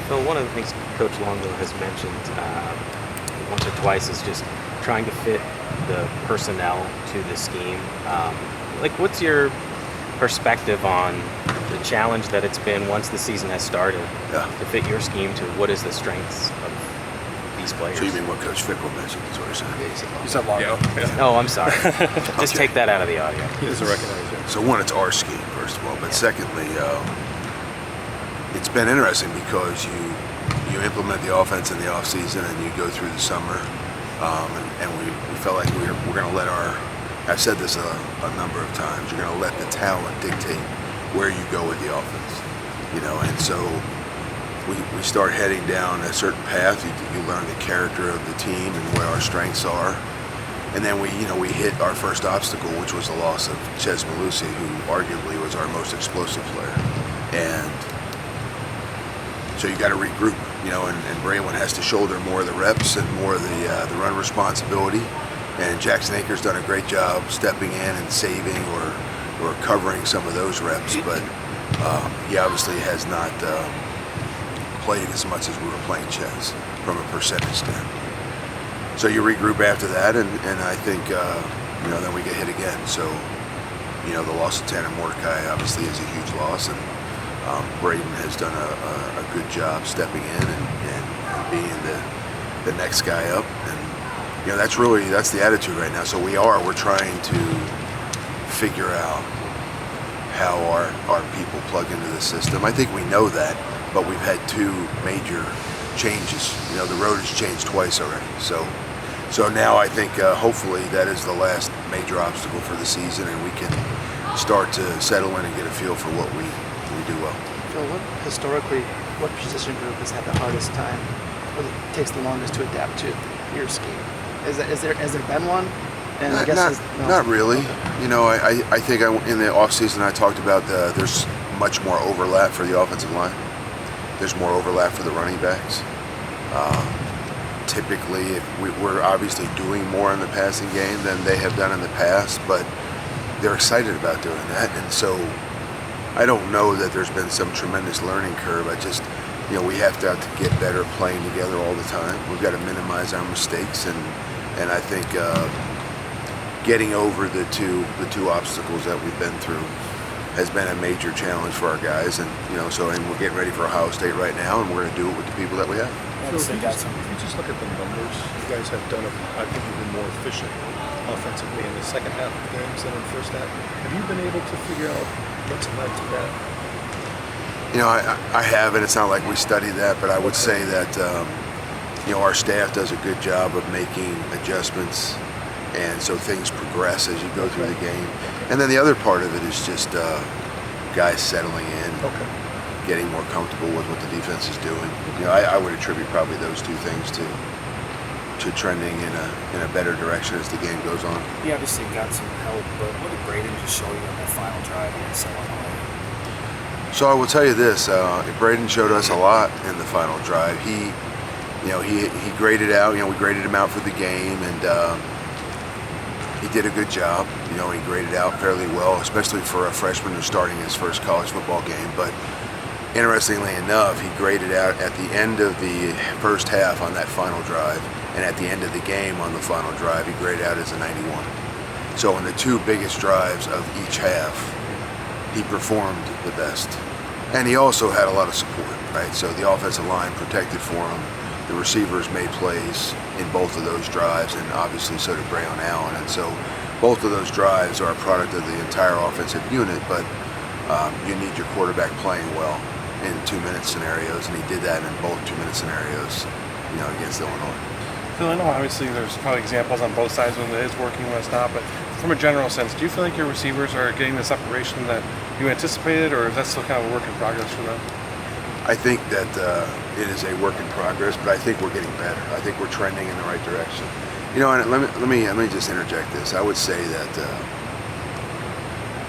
Phil, one of the things Coach Longo has mentioned once or twice is just trying to fit the personnel to the scheme. What's your perspective on the challenge that it's been once the season has started to fit your scheme to what is the strengths of these players? So you mean what Coach Fickle mentioned is what you're saying? You said Longo. Yeah. Oh, I'm sorry. Just take that out of the audio. He doesn't recognize it. So one, it's our scheme, first of all. But secondly, it's been interesting because you implement the offense in the offseason and you go through the summer. And we felt like we're going to let I've said this a number of times, you're going to let the talent dictate where you go with the offense. And so we start heading down a certain path. You learn the character of the team and what our strengths are. And then we hit our first obstacle, which was the loss of Ches Malusi, who arguably was our most explosive player. And so you got to regroup, and Braylon has to shoulder more of the reps and more of the run responsibility. And Jackson Akers done a great job stepping in and saving or covering some of those reps, but he obviously has not played as much as we were playing Ches from a percentage standpoint. So you regroup after that, and I think then we get hit again. So the loss of Tanner Mordecai obviously is a huge loss, and Braden has done a good job stepping in and being the next guy up, and that's the attitude right now. So we're trying to figure out how our people plug into the system. I think we know that, but we've had two major changes. The road has changed twice already. So now I think hopefully that is the last major obstacle for the season, and we can start to settle in and get a feel for what we do well. Phil, historically, what position group has had the hardest time, or takes the longest to adapt to your scheme? Has there been one? And I guess not really. Okay. I think in the offseason I talked about there's much more overlap for the offensive line. There's more overlap for the running backs. Typically, we're obviously doing more in the passing game than they have done in the past, but they're excited about doing that. And so I don't know that there's been some tremendous learning curve. I just, we have to get better playing together all the time. We've got to minimize our mistakes, and I think getting over the two obstacles that we've been through has been a major challenge for our guys. And we're getting ready for Ohio State right now, and we're going to do it with the people that we have. So if you just look at the numbers, you guys have done I think you've been more efficient offensively in the second half of games than in the first half. Have you been able to figure out what's led to that? I have, and it's not like we study that, but I would say that our staff does a good job of making adjustments, and so things progress as you go through the game. And then the other part of it is just guys settling in, getting more comfortable with what the defense is doing. I would attribute probably those two things to trending in a better direction as the game goes on. You obviously got some help, but what did Braden just show you on that final drive against Illinois? So I will tell you this: Braden showed us a lot in the final drive. He graded out. We graded him out for the game, and he did a good job. He graded out fairly well, especially for a freshman who's starting his first college football game. But interestingly enough, he graded out at the end of the first half on that final drive, and at the end of the game on the final drive, he graded out as a 91. So in the two biggest drives of each half, he performed the best. And he also had a lot of support, right? So the offensive line protected for him. The receivers made plays in both of those drives, and obviously so did Braylon Allen. And so both of those drives are a product of the entire offensive unit, but you need your quarterback playing well in 2-minute scenarios, and he did that in both 2-minute scenarios, against Illinois. Phil, I know obviously there's probably examples on both sides when it is working, when it's not, but from a general sense, do you feel like your receivers are getting the separation that you anticipated, or is that still kind of a work in progress for them? I think that it is a work in progress, but I think we're getting better. I think we're trending in the right direction. And let me just interject this. I would say that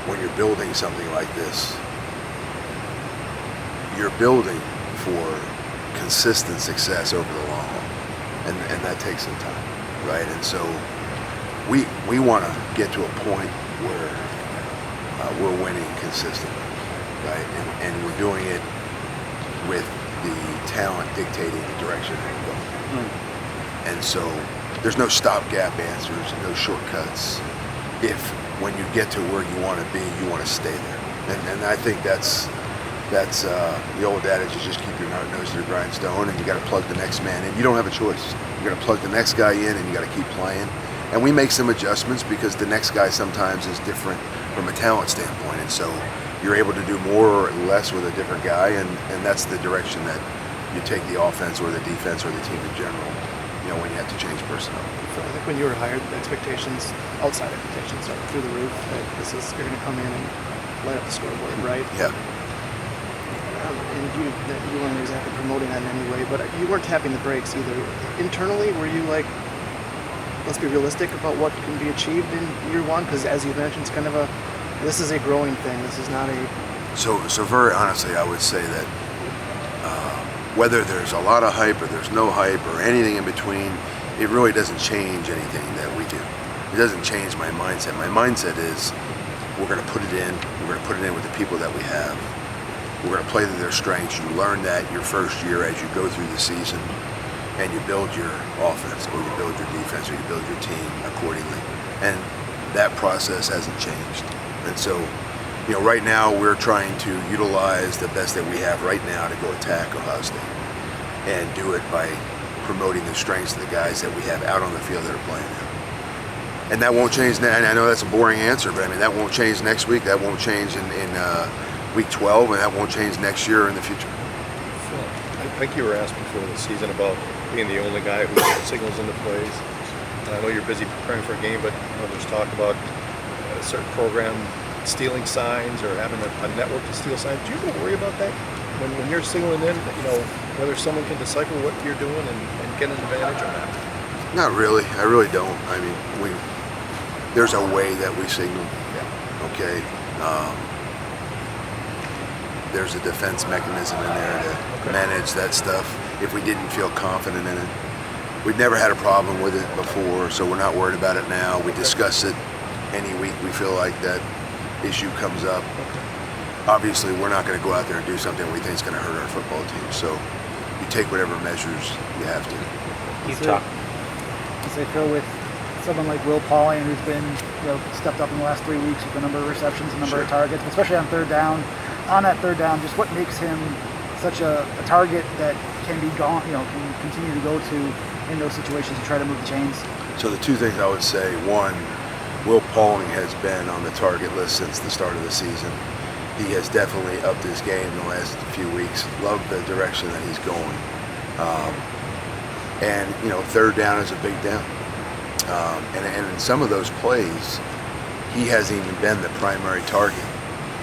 when you're building something like this, you're building for consistent success over the long haul, and that takes some time, right? And so we want to get to a point where we're winning consistently, right? And we're doing it with the talent dictating the direction that you go. And so there's no stopgap answers, no shortcuts. If when you get to where you want to be, you want to stay there. And I think that's the old adage is just keep your nose to the grindstone, and you got to plug the next man in. You don't have a choice. You got to plug the next guy in, and you got to keep playing. And we make some adjustments because the next guy sometimes is different from a talent standpoint, and so you're able to do more or less with a different guy, and that's the direction that you take the offense or the defense or the team in general. You know, when you have to change personnel. So I think when you were hired, the expectations, outside expectations, are through the roof. That you're going to come in and light up the scoreboard, right? Yeah. And you weren't exactly promoting that in any way, but you weren't tapping the brakes either. Internally, were you like, let's be realistic about what can be achieved in year one? Because as you mentioned, it's kind of this is a growing thing. This is not a... So very honestly, I would say that whether there's a lot of hype or there's no hype or anything in between, it really doesn't change anything that we do. It doesn't change my mindset. My mindset is we're going to put it in. We're going to put it in with the people that we have. We're going to play to their strengths. You learn that your first year as you go through the season, and you build your offense or you build your defense or you build your team accordingly. And that process hasn't changed. And so, you know, right now we're trying to utilize the best that we have right now to go attack Ohio State and do it by promoting the strengths of the guys that we have out on the field that are playing now. And that won't change. And I know that's a boring answer, but I mean, that won't change next week. That won't change in week 12, and that won't change next year or in the future. I think you were asked before the season about being the only guy who signals into plays. And I know you're busy preparing for a game, but you know, there's talk about a certain program stealing signs or having a network to steal signs. Do you ever worry about that when you're signaling in? You know, whether someone can decipher what you're doing and get an advantage on that? Not really. I really don't. I mean, there's a way that we signal. Yeah. Okay. There's a defense mechanism in there to manage that stuff if we didn't feel confident in it. We've never had a problem with it before, so we're not worried about it now. We discuss it any week we feel like that issue comes up. Obviously, we're not going to go out there and do something we think is going to hurt our football team, so you take whatever measures you have to. You talk. Say, Phil, with someone like Will Pauling, who's been, stepped up in the last 3 weeks with a number of receptions, a number of targets, especially on third down. On that third down, just what makes him such a target that can be gone, can continue to go to in those situations and try to move the chains? So the two things I would say: one, Will Pauling has been on the target list since the start of the season. He has definitely upped his game in the last few weeks. Love the direction that he's going. And third down is a big down. And in some of those plays, he hasn't even been the primary target.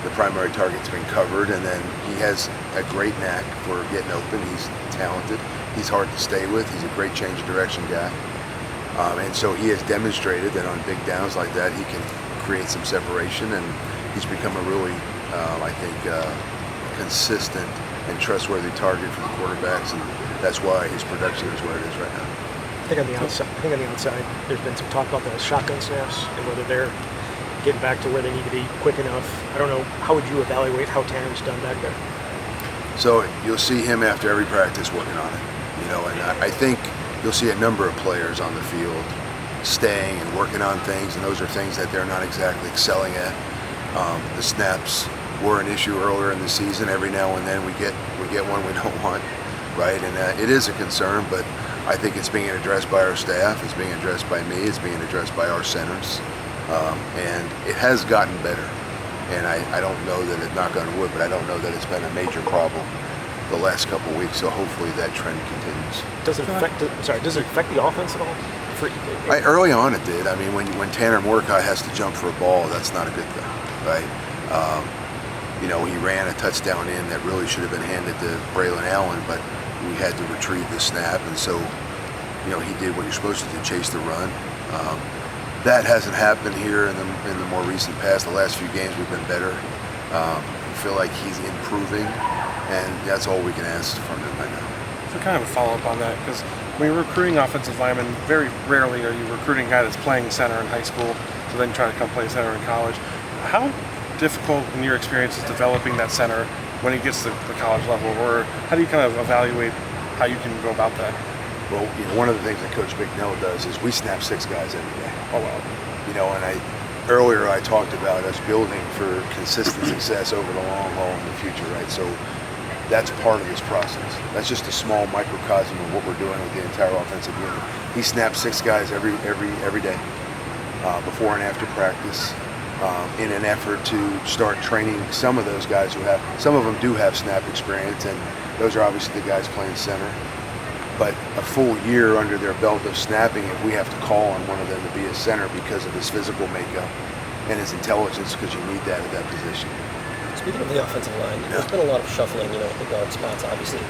The primary target's been covered, and then he has a great knack for getting open. He's talented. He's hard to stay with. He's a great change of direction guy. And so he has demonstrated that on big downs like that, he can create some separation, and he's become a really, consistent and trustworthy target for the quarterbacks, and that's why his production is where it is right now. I think on the outside, there's been some talk about the shotgun snaps and whether they're getting back to where they need to be quick enough. I don't know, how would you evaluate how Tanner's done back there? So you'll see him after every practice working on it, and I think you'll see a number of players on the field staying and working on things, and those are things that they're not exactly excelling at. The snaps were an issue earlier in the season. Every now and then we get one we don't want, right? And it is a concern, but I think it's being addressed by our staff, it's being addressed by me, it's being addressed by our centers. And it has gotten better, and I don't know that it, knock on wood, but I don't know that it's been a major problem the last couple of weeks, so hopefully that trend continues. Does it affect the offense at all? Early on it did. I mean, when Tanner Mordecai has to jump for a ball, that's not a good thing, right? He ran a touchdown in that really should have been handed to Braylon Allen, but we had to retrieve the snap, and so, he did what you're supposed to do, chase the run. That hasn't happened here in the more recent past. The last few games we've been better. We feel like he's improving, and that's all we can ask from him right now. So kind of a follow-up on that, because when you're recruiting offensive linemen, very rarely are you recruiting a guy that's playing center in high school to then try to come play center in college. How difficult, in your experience, is developing that center when he gets to the college level, or how do you kind of evaluate how you can go about that? Well, one of the things that Coach McNeil does is we snap 6 guys every day. Oh wow. And earlier I talked about us building for consistent success over the long haul in the future, right? So that's part of this process. That's just a small microcosm of what we're doing with the entire offensive unit. He snaps 6 guys every day, before and after practice, in an effort to start training some of those guys some of them do have snap experience, and those are obviously the guys playing center. But a full year under their belt of snapping, if we have to call on one of them to be a center because of his physical makeup and his intelligence, because you need that at that position. Speaking of the offensive line, there's been a lot of shuffling, at the guard spots, obviously.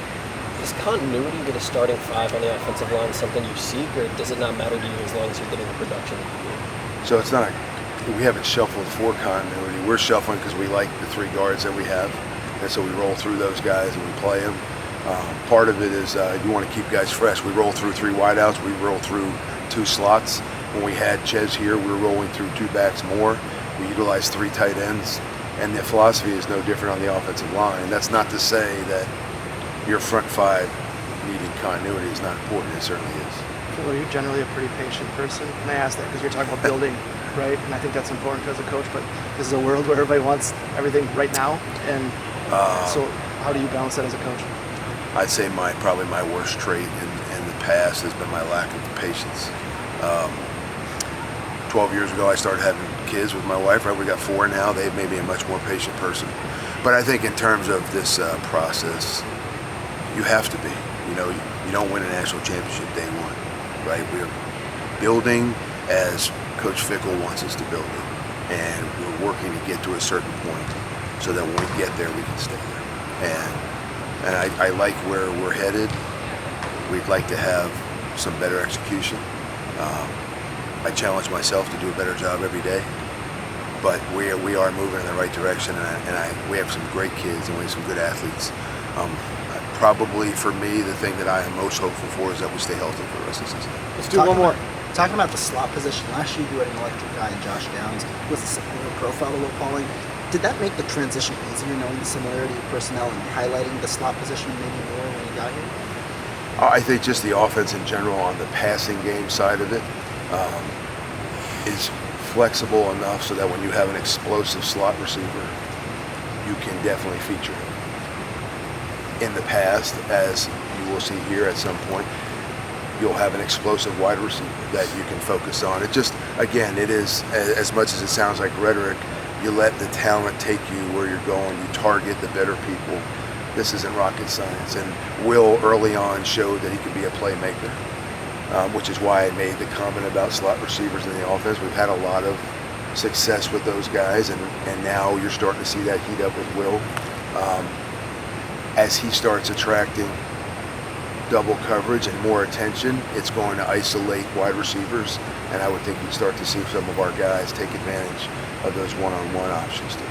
Is continuity with a starting 5 on the offensive line something you seek, or does it not matter to you as long as you're getting the production that you need? So it's not we haven't shuffled for continuity. We're shuffling because we like the 3 guards that we have, and so we roll through those guys and we play them. Part of it is you want to keep guys fresh. We roll through 3 wideouts. We roll through 2 slots. When we had Ches here, we were rolling through 2 backs more. We utilized 3 tight ends. And the philosophy is no different on the offensive line. That's not to say that your front 5 needing continuity is not important. It certainly is. Phil, are you generally a pretty patient person? And I ask that because you're talking about building, right? And I think that's important as a coach, but this is a world where everybody wants everything right now. And so how do you balance that as a coach? I'd say probably my worst trait in the past has been my lack of patience. 12 years ago, I started having kids with my wife, right? We got 4 now. They've made me a much more patient person. But I think in terms of this process, you have to be. You don't win a national championship day one, right? We're building as Coach Fickle wants us to build it. And we're working to get to a certain point so that when we get there, we can stay there. And I like where we're headed. We'd like to have some better execution. I challenge myself to do a better job every day, but we are moving in the right direction, and we have some great kids and we have some good athletes. Probably for me, the thing that I am most hopeful for is that we stay healthy for the rest of the season. Let's do one more. Talking about the slot position, last year you had an electric guy in Josh Downs with a similar profile to Will Pauling. Did that make the transition easier, knowing the similarity of personnel and highlighting the slot position maybe more when you got here? I think just the offense in general on the passing game side of it is flexible enough so that when you have an explosive slot receiver, you can definitely feature him. In the past, as you will see here at some point, you'll have an explosive wide receiver that you can focus on. It just, again, it is, as much as it sounds like rhetoric, you let the talent take you where you're going. You target the better people. This isn't rocket science. And Will early on showed that he could be a playmaker, which is why I made the comment about slot receivers in the offense. We've had a lot of success with those guys, and now you're starting to see that heat up with Will. As he starts attracting double coverage and more attention, it's going to isolate wide receivers, and I would think you'd start to see some of our guys take advantage of those one-on-one options too.